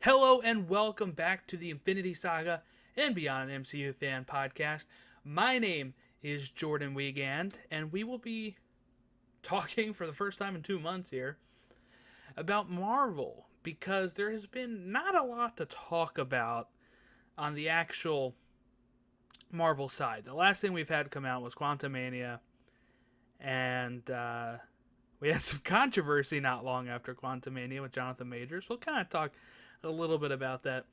Hello and welcome back to the Infinity Saga and Beyond MCU fan podcast. My name is Jordan Wiegand, and we will be talking for the first time in 2 months here about Marvel because there has been not a lot to talk about on the actual Marvel side. The last thing we've had come out was Quantumania, and we had some controversy not long after Quantumania with Jonathan Majors. We'll kind of talk a little bit about that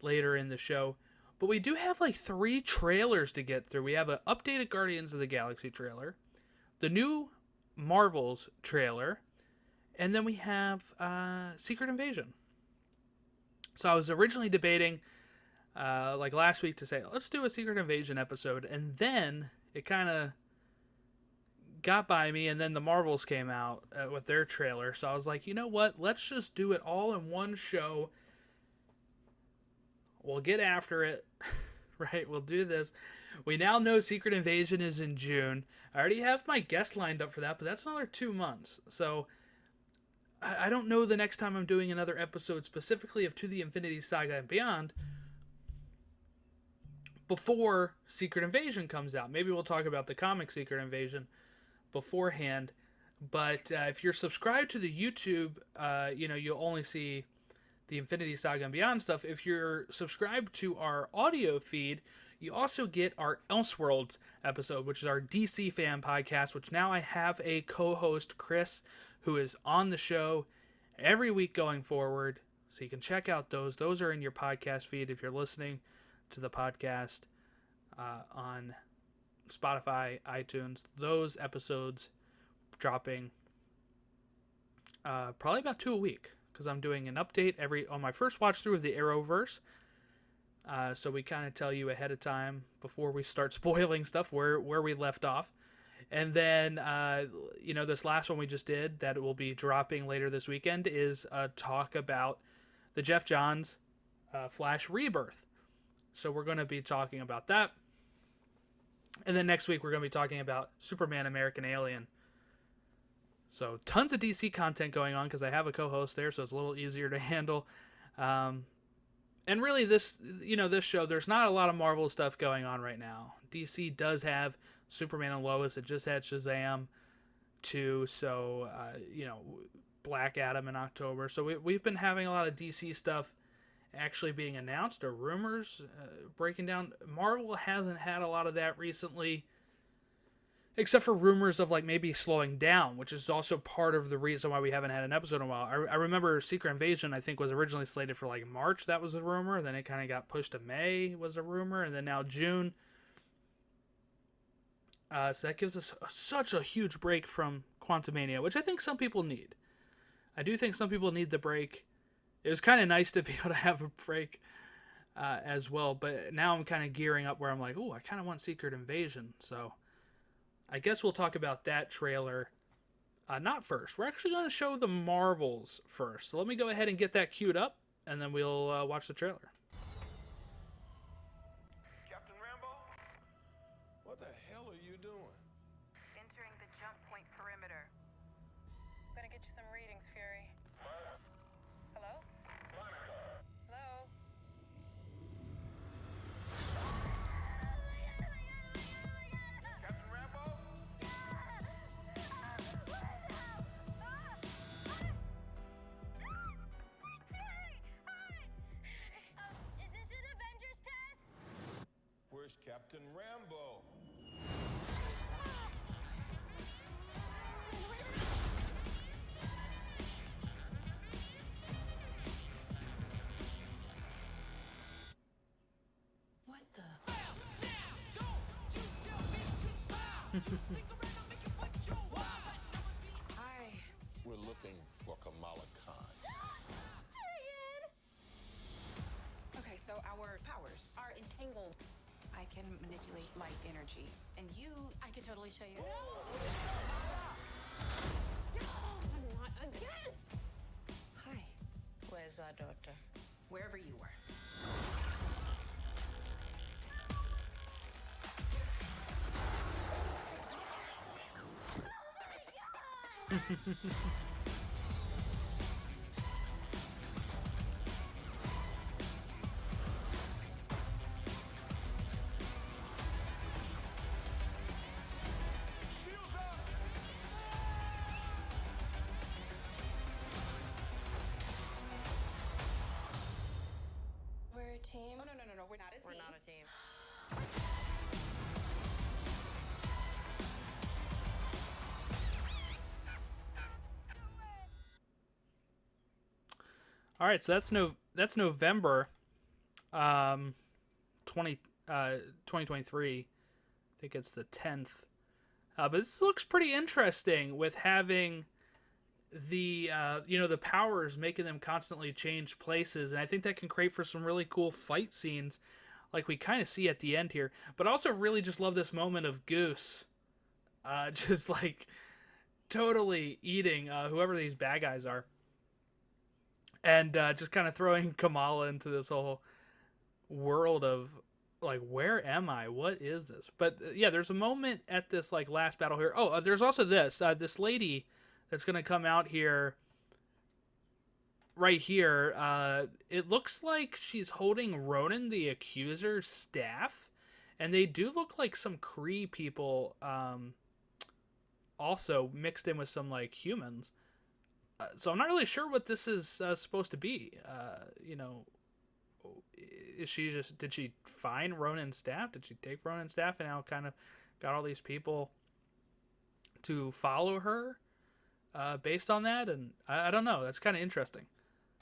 later in the show. But we do have like 3 trailers to get through. We have an updated Guardians of the Galaxy trailer, the new Marvels trailer, and then we have Secret Invasion. So I was originally debating like last week to say, let's do a Secret Invasion episode. And then it kind of got by me, and then the Marvels came out with their trailer. So I was like, you know what? Let's just do it all in one show. We'll get after it, right? We'll do this. We now know Secret Invasion is in June. I already have my guest lined up for that, but that's another 2 months. So I don't know the next time I'm doing another episode specifically of To the Infinity Saga and Beyond before Secret Invasion comes out. Maybe we'll talk about the comic Secret Invasion beforehand. But if you're subscribed to the YouTube, you'll only see the Infinity Saga and Beyond stuff. If you're subscribed to our audio feed, you also get our Elseworlds episode, which is our DC fan podcast, which now I have a co-host, Chris, who is on the show every week going forward. So you can check out those. Those are in your podcast feed if you're listening to the podcast on Spotify, iTunes. Those episodes dropping probably about 2 a week, because I'm doing an update on my first watch through of the Arrowverse. So we kind of tell you ahead of time before we start spoiling stuff where we left off. And then, this last one we just did that will be dropping later this weekend is a talk about the Jeff Johns Flash Rebirth. So we're going to be talking about that. And then next week we're going to be talking about Superman American Alien. So tons of DC content going on because I have a co-host there, so it's a little easier to handle. And really this show, there's not a lot of Marvel stuff going on right now. DC does have Superman and Lois. It just had Shazam too. So, Black Adam in October. So we've been having a lot of DC stuff actually being announced or rumors breaking down. Marvel hasn't had a lot of that recently, except for rumors of like maybe slowing down, which is also part of the reason why we haven't had an episode in a while. I remember Secret Invasion, I think, was originally slated for like March. That was a rumor. Then it kind of got pushed to May, was a rumor, and then now June. So that gives us such a huge break from Quantumania, which I think some people need. I do think some people need the break. It was kind of nice to be able to have a break as well, but now I'm kind of gearing up where I'm like, oh, I kind of want Secret Invasion. So I guess we'll talk about that trailer not first. We're actually going to show the Marvels first. So let me go ahead and get that queued up, and then we'll watch the trailer. Captain Rambo? What the hell are you doing? Entering the jump point perimeter. I'm gonna get you some readings, Fury. Hello? Hello? Captain Rambo? Is this an Avengers test? Where's Captain Rambo? What the? Hi. We're looking for Kamala Khan. Okay, so our powers are entangled. I can manipulate light energy. And you, I could totally show you. Not again! Hi. Where's our daughter? Wherever you were. not a team. We're not a team. All right, so that's November, 20 2023. I think it's the 10th. But this looks pretty interesting with having the the powers making them constantly change places, and I think that can create for some really cool fight scenes, like we kind of see at the end here. But also really just love this moment of Goose, just like totally eating whoever these bad guys are. And just kind of throwing Kamala into this whole world of like, where am I? What is this? But yeah, there's a moment at this like last battle here. Oh, there's also this lady that's gonna come out here. Right here, it looks like she's holding Ronan the Accuser's staff, and they do look like some Kree people, also mixed in with some like humans. So I'm not really sure what this is supposed to be. Is she did she find Ronan's staff? Did she take Ronan's staff and now kind of got all these people to follow her based on that? And I don't know. That's kind of interesting.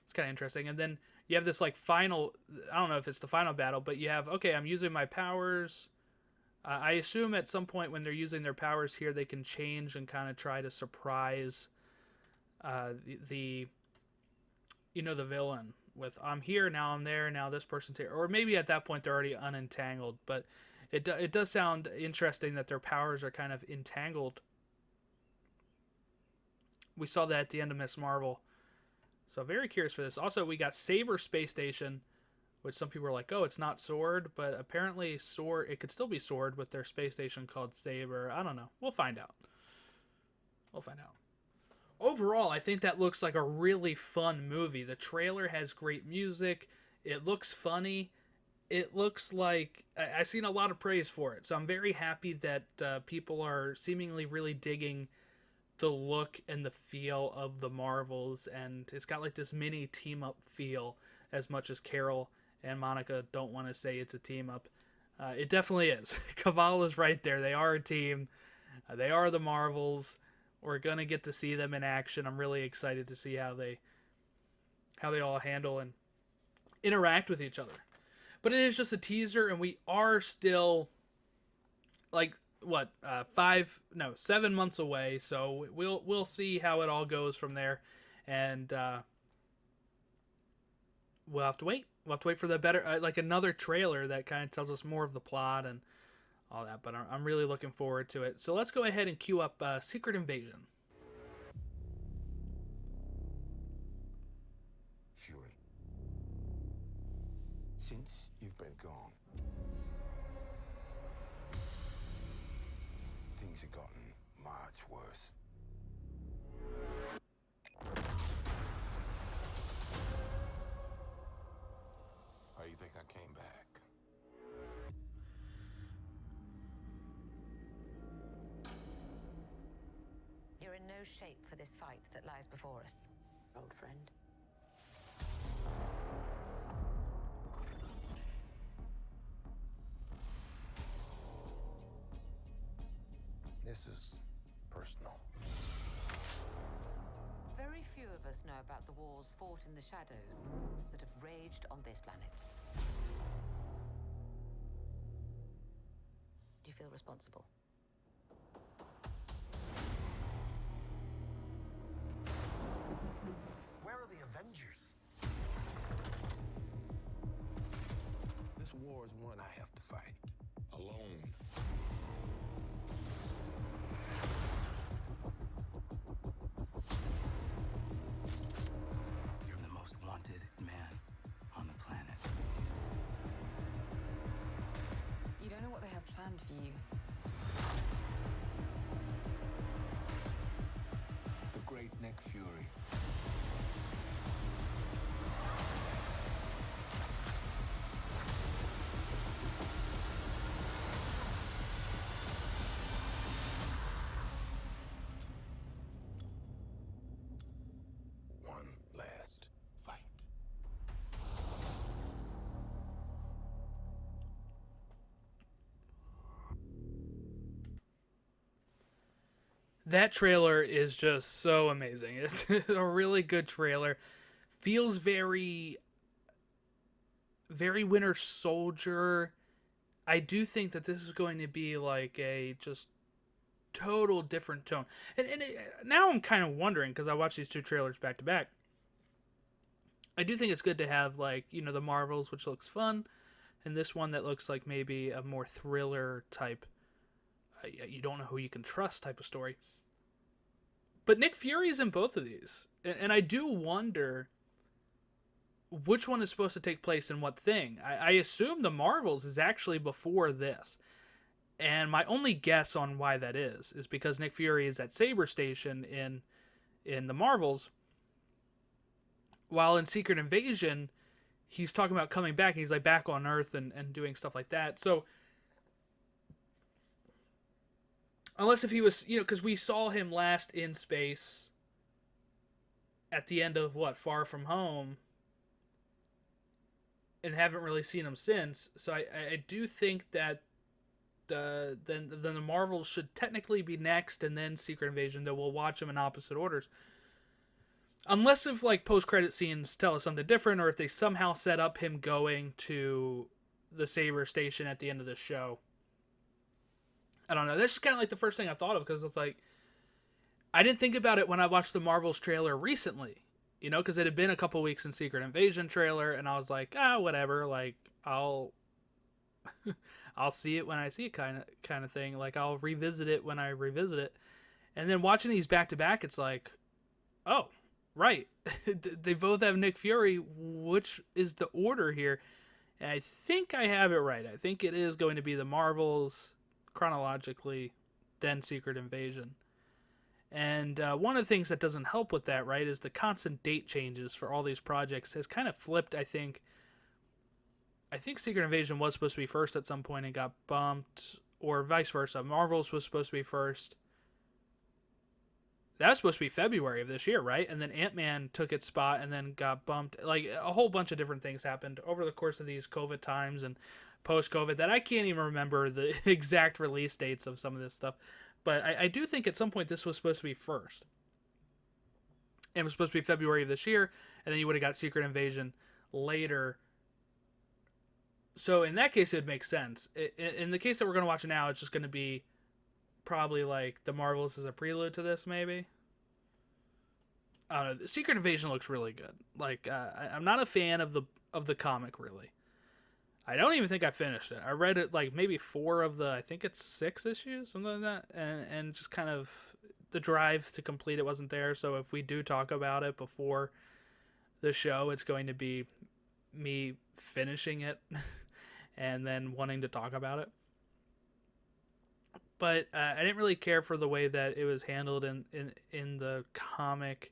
It's kind of interesting. And then you have this like final, I don't know if it's the final battle, but you have, okay, I'm using my powers. I assume at some point when they're using their powers here, they can change and kind of try to surprise the villain with, I'm here now, I'm there now, this person's here, or maybe at that point they're already unentangled. But it does sound interesting that their powers are kind of entangled. We saw that at the end of Miss Marvel, so very curious for this. Also, we got Saber Space Station, which some people are like, oh, it's not Sword, but apparently Sword, it could still be Sword with their space station called Saber. I don't know. We'll find out. Overall, I think that looks like a really fun movie. The trailer has great music. It looks funny. It looks like I've seen a lot of praise for it. So I'm very happy that people are seemingly really digging the look and the feel of the Marvels. And it's got like this mini team up feel, as much as Carol and Monica don't want to say it's a team up. It definitely is. Kamala's right there. They are a team. They are the Marvels. We're gonna get to see them in action. I'm really excited to see how they all handle and interact with each other. But it is just a teaser, and we are still like 7 months away. So we'll see how it all goes from there, and we'll have to wait. We'll have to wait for the better, like another trailer that kind of tells us more of the plot and all that. But I'm really looking forward to it. So let's go ahead and queue up Secret Invasion. Fury, since you've been gone, things have gotten much worse. How you think I came back? You're in no shape for this fight that lies before us, old friend. This is personal. Very few of us know about the wars fought in the shadows that have raged on this planet. Do you feel responsible? Where are the Avengers? This war is one I have to fight alone. You're the most wanted man on the planet. You don't know what they have planned for you. The great Nick Fury. One last fight. That trailer is just so amazing. It's a really good trailer. Feels very, very Winter Soldier. I do think that this is going to be like a just total different tone. Now I'm kind of wondering, because I watched these two trailers back to back. I do think it's good to have, like, the Marvels, which looks fun, and this one that looks like maybe a more thriller type, you don't know who you can trust type of story. But Nick Fury is in both of these. And I do wonder which one is supposed to take place in what thing. I assume the Marvels is actually before this. And my only guess on why that is because Nick Fury is at Saber Station in the Marvels, while in Secret Invasion, he's talking about coming back, and he's like back on Earth and doing stuff like that. So, unless if he was, because we saw him last in space at the end of Far From Home, and haven't really seen him since. So I do think that then the Marvels should technically be next, and then Secret Invasion, though we'll watch them in opposite orders. Unless if, like, post-credit scenes tell us something different, or if they somehow set up him going to the Saber Station at the end of the show. I don't know. That's just kind of like the first thing I thought of, because it's like, I didn't think about it when I watched the Marvels trailer recently, because it had been a couple weeks in Secret Invasion trailer, and I was like, whatever, like, I'll see it when I see it kind of thing. Like, I'll revisit it when I revisit it. And then watching these back to back, it's like, oh, right. They both have Nick Fury. Which is the order here? And I think I have it right. I think it is going to be the Marvels chronologically, then Secret Invasion. And one of the things that doesn't help with that, right, is the constant date changes for all these projects has kind of flipped, I think. I think Secret Invasion was supposed to be first at some point and got bumped, or vice versa. Marvels was supposed to be first. That was supposed to be February of this year, right? And then Ant-Man took its spot and then got bumped. Like, a whole bunch of different things happened over the course of these COVID times and post-COVID that I can't even remember the exact release dates of some of this stuff. But I do think at some point this was supposed to be first. It was supposed to be February of this year, and then you would have got Secret Invasion later. So in that case, it would make sense. In the case that we're going to watch now, it's just going to be probably like the Marvels as a prelude to this, maybe. I don't know. The Secret Invasion looks really good. Like, I'm not a fan of the comic, really. I don't even think I finished it. I read it like maybe 4 of the, I think it's 6 issues, something like that, and just kind of the drive to complete it wasn't there. So if we do talk about it before the show, it's going to be me finishing it and then wanting to talk about it. But I didn't really care for the way that it was handled in the comic.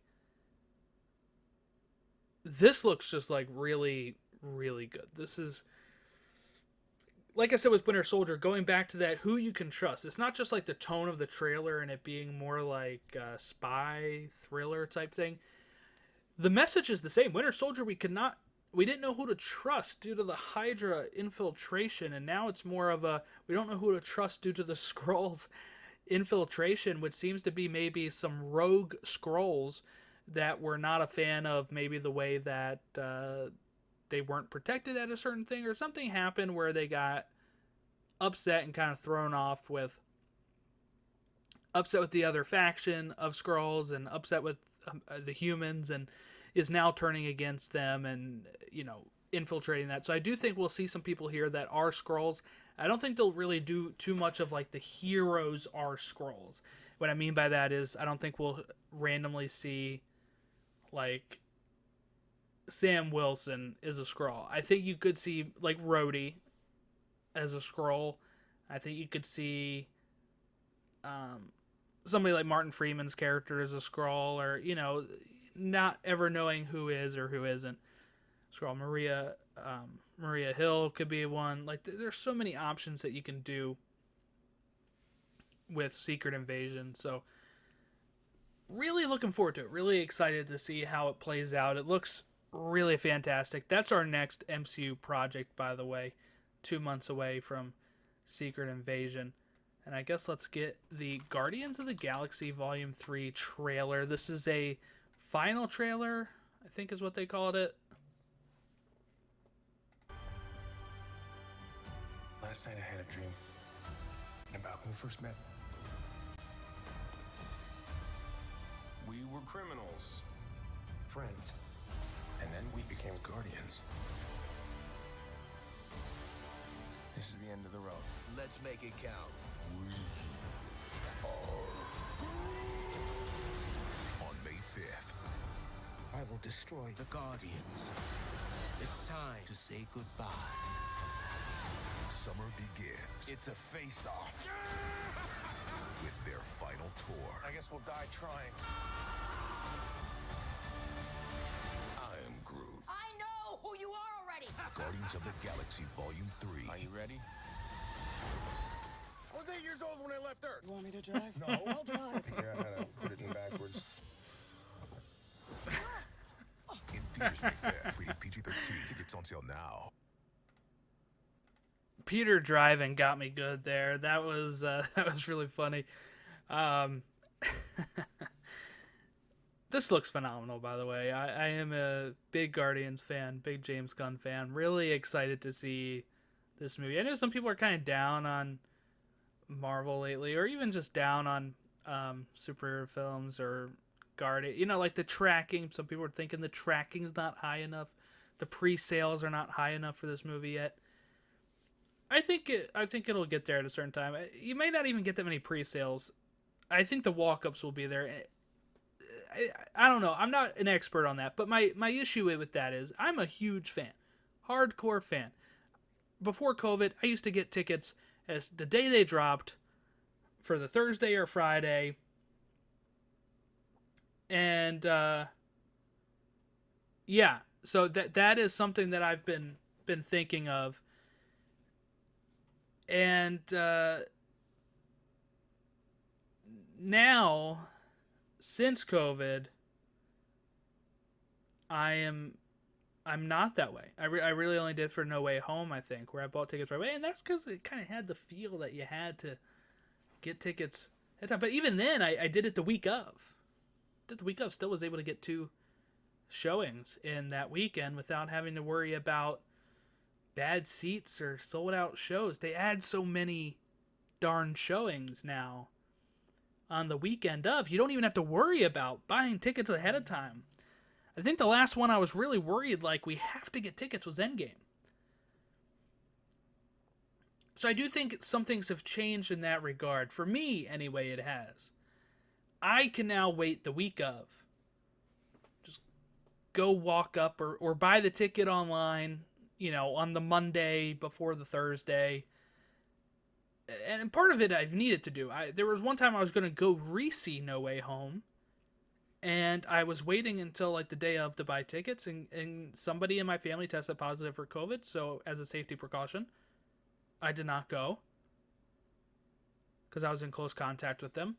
This looks just like really, really good. This is, like I said with Winter Soldier, going back to that, who you can trust. It's not just like the tone of the trailer and it being more like a spy thriller type thing. The message is the same. Winter Soldier, we didn't know who to trust due to the Hydra infiltration, and now it's more of a, we don't know who to trust due to the Skrulls infiltration, which seems to be maybe some rogue Skrulls that were not a fan of maybe the way that they weren't protected at a certain thing, or something happened where they got upset and kind of thrown off with, upset with the other faction of Skrulls and upset with the humans, and is now turning against them and, infiltrating that. So I do think we'll see some people here that are Skrulls. I don't think they'll really do too much of like the heroes are Skrulls. What I mean by that is I don't think we'll randomly see like Sam Wilson is a Skrull. I think you could see like Rhodey as a Skrull. I think you could see somebody like Martin Freeman's character as a Skrull, or not ever knowing who is or who isn't Skrull. Maria Hill could be one. Like, there's so many options that you can do with Secret Invasion. So really looking forward to it. Really excited to see how it plays out. It looks really fantastic. That's our next MCU project, by the way. 2 months away from Secret Invasion. And I guess let's get the Guardians of the Galaxy Volume 3 trailer. This is a final trailer, I think is what they called it. Last night I had a dream about when we first met. We were criminals, friends, and then we became guardians. This is the end of the road. Let's make it count. On May 5th, I will destroy The Guardians. It's time to say goodbye. Summer begins. It's a face-off with their final tour. I guess we'll die trying. I am Groot. I know who you are already. Guardians of the Galaxy Volume 3. Are you ready? I was 8 years old when I left Earth. You want me to drive? No, I'll drive. Figure out how to put it in backwards. In theaters May 5th, rated PG-13. Tickets on sale now. Peter driving got me good there. That was really funny. This looks phenomenal, by the way. I am a big Guardians fan, big James Gunn fan. Really excited to see this movie. I know some people are kind of down on Marvel lately, or even just down on superhero films or Guardian. You know, like the tracking. Some people are thinking the tracking's not high enough. The pre-sales are not high enough for this movie yet. I think it'll get there at a certain time. You may not even get that many pre-sales. I think the walk-ups will be there. I don't know. I'm not an expert on that, but my issue with that is I'm a huge fan, hardcore fan. Before COVID, I used to get tickets as the day they dropped for the Thursday or Friday, and yeah. So that is something that I've been thinking of. And now, since COVID, I'm not that way. I really only did for No Way Home, I think, where I bought tickets right away, and that's because it kind of had the feel that you had to get tickets at time. But even then, I did it the week of. Still was able to get 2 showings in that weekend without having to worry about bad seats or sold out shows. They add so many darn showings now on the weekend of. You don't even have to worry about buying tickets ahead of time. I think the last one I was really worried, like, we have to get tickets, was Endgame. So I do think some things have changed in that regard. For me, anyway, it has. I can now wait the week of. Just go walk up or buy the ticket online, you know, on the Monday before the Thursday. And part of it I've needed to do. There was one time I was going to go re-see No Way Home, and I was waiting until like the day of to buy tickets, and somebody in my family tested positive for COVID, so as a safety precaution, I did not go because I was in close contact with them.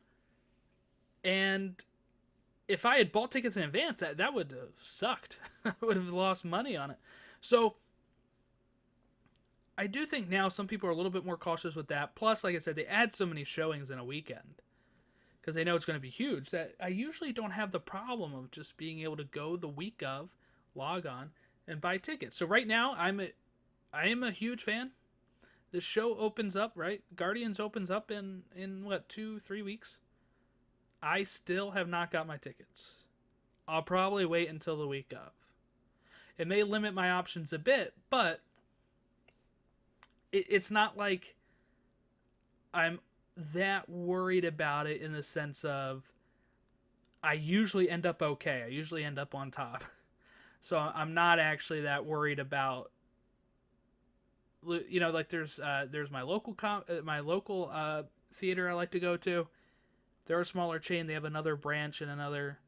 And if I had bought tickets in advance, that would have sucked. I would have lost money on it. So I do think now some people are a little bit more cautious with that. Plus, like I said, they add so many showings in a weekend because they know it's going to be huge that I usually don't have the problem of just being able to go the week of, log on, and buy tickets. So right now, I am a huge fan. The show opens up, right? Guardians opens up in what, 2-3 weeks? I still have not got my tickets. I'll probably wait until the week of. It may limit my options a bit, but it's not like I'm that worried about it in the sense of I usually end up okay. I usually end up on top. So I'm not actually that worried about, you know, like there's my local theater I like to go to. They're a smaller chain. They have another branch in another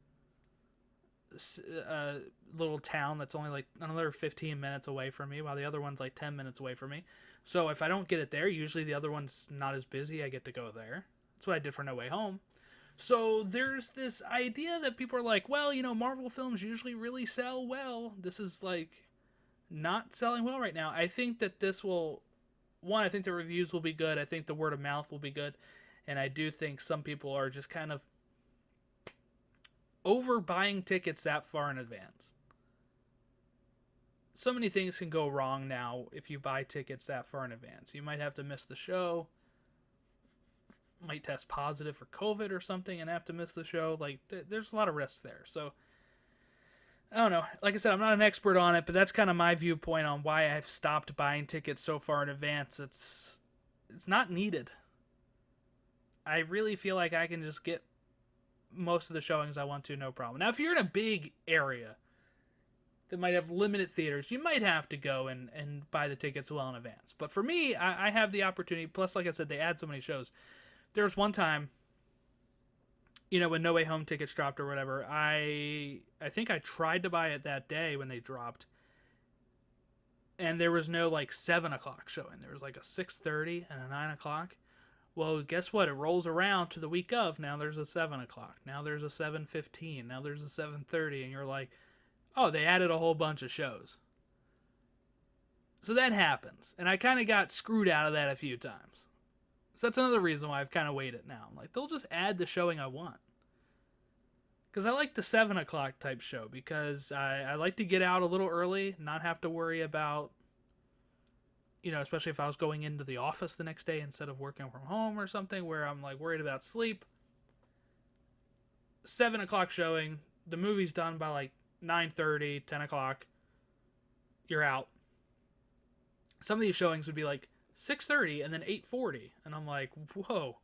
little town that's only like another 15 minutes away from me, while the other one's like 10 minutes away from me. So if I don't get it there, usually the other one's not as busy. I get to go there. That's what I did for No Way Home. So there's this idea that people are like, well, you know, Marvel films usually really sell well. This is like not selling well right now. I think that this will one, I think the reviews will be good. I think the word of mouth will be good. And I do think some people are just kind of over buying tickets that far in advance. So many things can go wrong now if you buy tickets that far in advance. You might have to miss the show, might test positive for COVID or something and have to miss the show. Like, there's a lot of risks there. So, I don't know. Like I said, I'm not an expert on it, but that's kind of my viewpoint on why I've stopped buying tickets so far in advance. It's not needed. I really feel like I can just get most of the showings I want to, no problem. Now, if you're in a big area that might have limited theaters, you might have to go and buy the tickets well in advance. But for me, I have the opportunity. Plus, like I said, they add so many shows. There was one time, when No Way Home tickets dropped or whatever, I think I tried to buy it that day when they dropped. And there was no, 7 o'clock showing. There was, a 6:30 and a 9 o'clock. Well, guess what? It rolls around to the week of. Now there's a 7 o'clock. Now there's a 7:15. Now there's a 7:30. And you're like, oh, they added a whole bunch of shows. So that happens. And I kind of got screwed out of that a few times. So that's another reason why I've kind of waited now. I'm like, they'll just add the showing I want. Because I like the 7 o'clock type show. Because I like to get out a little early. Not have to worry about, especially if I was going into the office the next day instead of working from home or something where I'm worried about sleep. 7 o'clock showing. The movie's done by 9:30, 10 o'clock. You're out. Some of these showings would be 6:30 and then 8:40. And I'm like, whoa.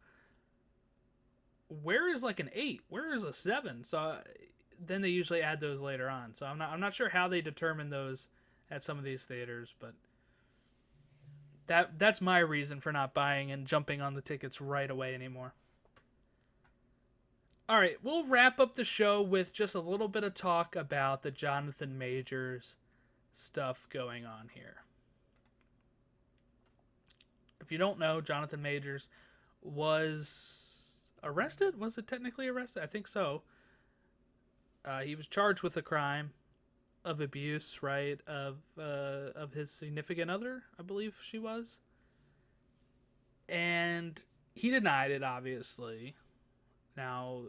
Where is an 8? Where is a 7? So then they usually add those later on. So I'm not sure how they determine those at some of these theaters, but that's my reason for not buying and jumping on the tickets right away anymore. All right, we'll wrap up the show with just a little bit of talk about the Jonathan Majors stuff going on here. If you don't know, Jonathan Majors was arrested. Was it technically arrested? I think so. He was charged with a crime of abuse, right, of his significant other, I believe she was. And he denied it, obviously. Now,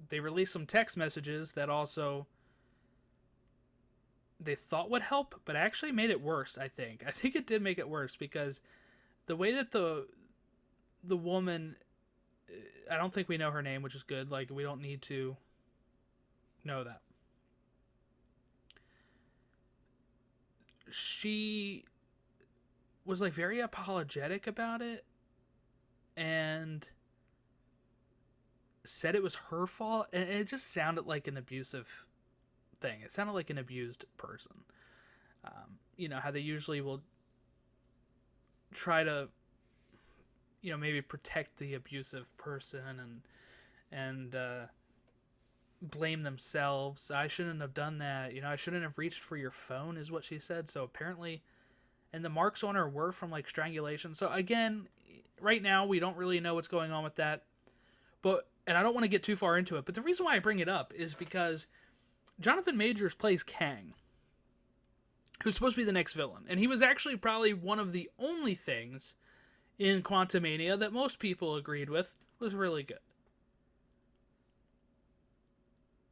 they released some text messages that also they thought would help, but actually made it worse, I think. I think it did make it worse because the way that the woman, I don't think we know her name, which is good. We don't need to know that. She was very apologetic about it and said it was her fault, and it just sounded like an abusive thing. It sounded like an abused person. How they usually will try to maybe protect the abusive person and blame themselves. I shouldn't have done that. I shouldn't have reached for your phone is what she said. So apparently, and the marks on her were from strangulation. So again, right now we don't really know what's going on with that. And I don't want to get too far into it, but the reason why I bring it up is because Jonathan Majors plays Kang, who's supposed to be the next villain. And he was actually probably one of the only things in Quantumania that most people agreed with was really good.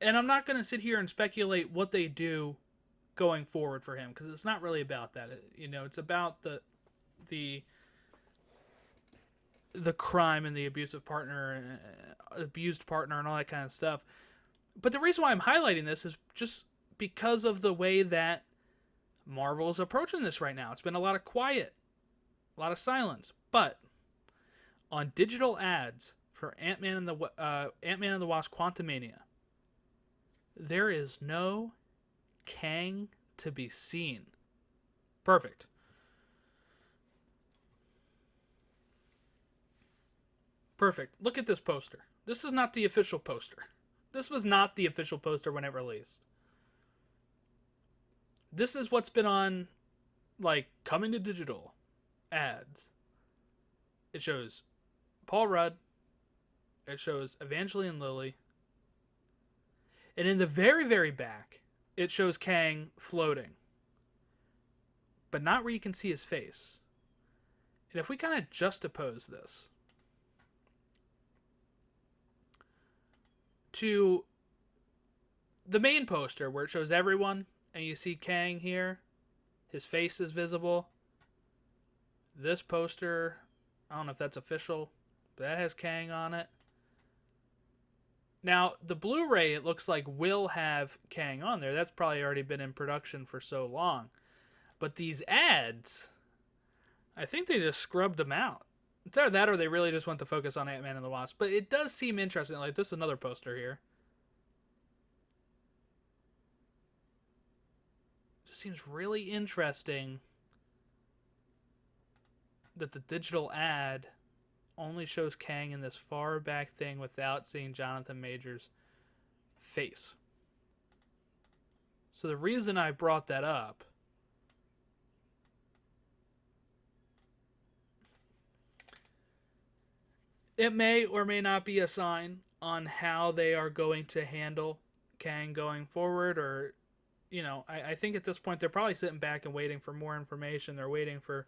And I'm not going to sit here and speculate what they do going forward for him, because it's not really about that. It's about the crime and the abused partner and all that kind of stuff. But the reason why I'm highlighting this is just because of the way that Marvel is approaching this right now. It's been a lot of quiet, a lot of silence. But on digital ads for Ant-Man and the Wasp: Quantumania, there is no Kang to be seen. Perfect. Perfect. Look at this poster. This is not the official poster. This was not the official poster when it released. This is what's been on, coming to digital ads. It shows Paul Rudd. It shows Evangeline Lilly. And in the very, very back, it shows Kang floating. But not where you can see his face. And if we kind of juxtapose this to the main poster where it shows everyone, and you see Kang here, his face is visible. This poster, I don't know if that's official, but that has Kang on it. Now, the Blu-ray, it looks like, will have Kang on there. That's probably already been in production for so long. But these ads, I think they just scrubbed them out. It's either that or they really just want to focus on Ant-Man and the Wasp. But it does seem interesting. Like, this is another poster here. It just seems really interesting that the digital ad only shows Kang in this far back thing without seeing Jonathan Majors' face. So the reason I brought that up it may or may not be a sign on how they are going to handle Kang going forward, or, you know, I think at this point they're probably sitting back and waiting for more information. They're waiting for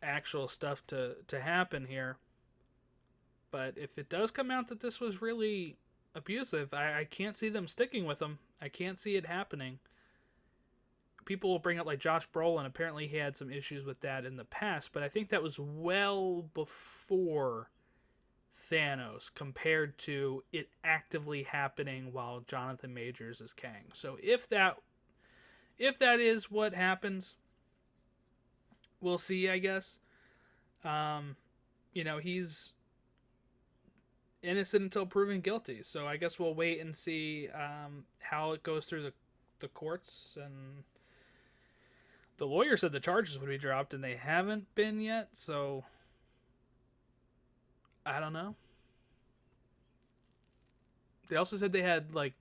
actual stuff to happen here. But if it does come out that this was really abusive, I can't see them sticking with him. I can't see it happening. People will bring up, like, Josh Brolin. Apparently he had some issues with that in the past, but I think that was well before Thanos compared to it actively happening while Jonathan Majors is Kang. So if that is what happens, we'll see, I guess. You know, he's innocent until proven guilty. So I guess we'll wait and see how it goes through the courts. And the lawyer said the charges would be dropped, and they haven't been yet. So I don't know. They also said they had, like,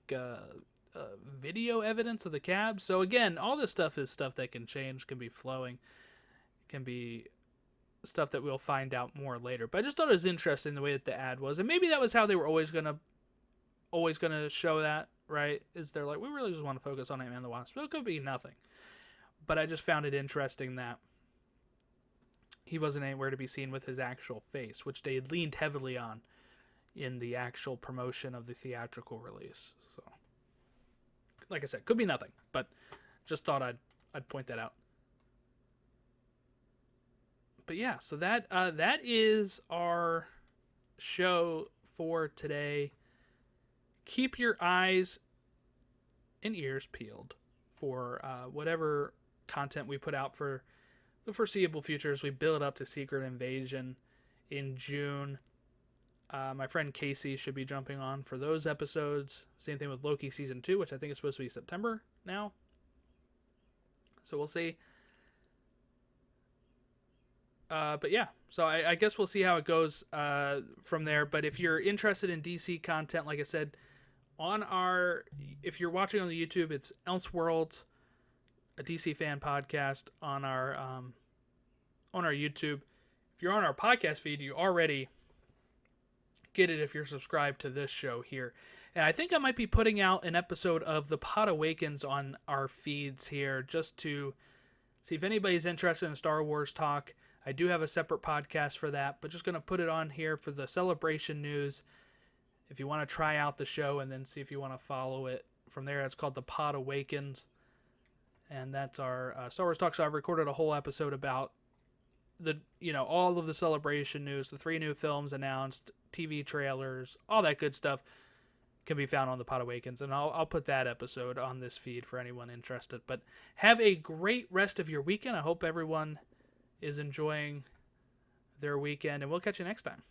video evidence of the cab. So again, all this stuff is stuff that can change, can be flowing, can be stuff that we'll find out more later. But I just thought it was interesting the way that the ad was, and maybe that was how they were always gonna show that, right? Is they're like, we really just want to focus on Ant-Man and the Wasp. Well, it could be nothing, but I just found it interesting that he wasn't anywhere to be seen with his actual face, which they had leaned heavily on in the actual promotion of the theatrical release. So, like I said, could be nothing, but just thought I'd point that out. But yeah, so that is our show for today. Keep your eyes and ears peeled for whatever content we put out for the foreseeable future as we build up to Secret Invasion in June. My friend Casey should be jumping on for those episodes. Same thing with Loki Season 2, which I think is supposed to be September now. So we'll see. But yeah, so I guess we'll see how it goes from there. But if you're interested in DC content, like I said, if you're watching on the YouTube, it's Elseworlds, a DC fan podcast on our YouTube. If you're on our podcast feed, you already get it if you're subscribed to this show here. And I think I might be putting out an episode of The Pod Awakens on our feeds here just to see if anybody's interested in Star Wars talk. I do have a separate podcast for that, but just going to put it on here for the Celebration news. If you want to try out the show and then see if you want to follow it from there, it's called The Pod Awakens. And that's our Star Wars talk. So I've recorded a whole episode about all of the Celebration news, the 3 new films announced, TV trailers, all that good stuff can be found on The Pod Awakens. And I'll put that episode on this feed for anyone interested. But have a great rest of your weekend. I hope everyone is enjoying their weekend, and we'll catch you next time.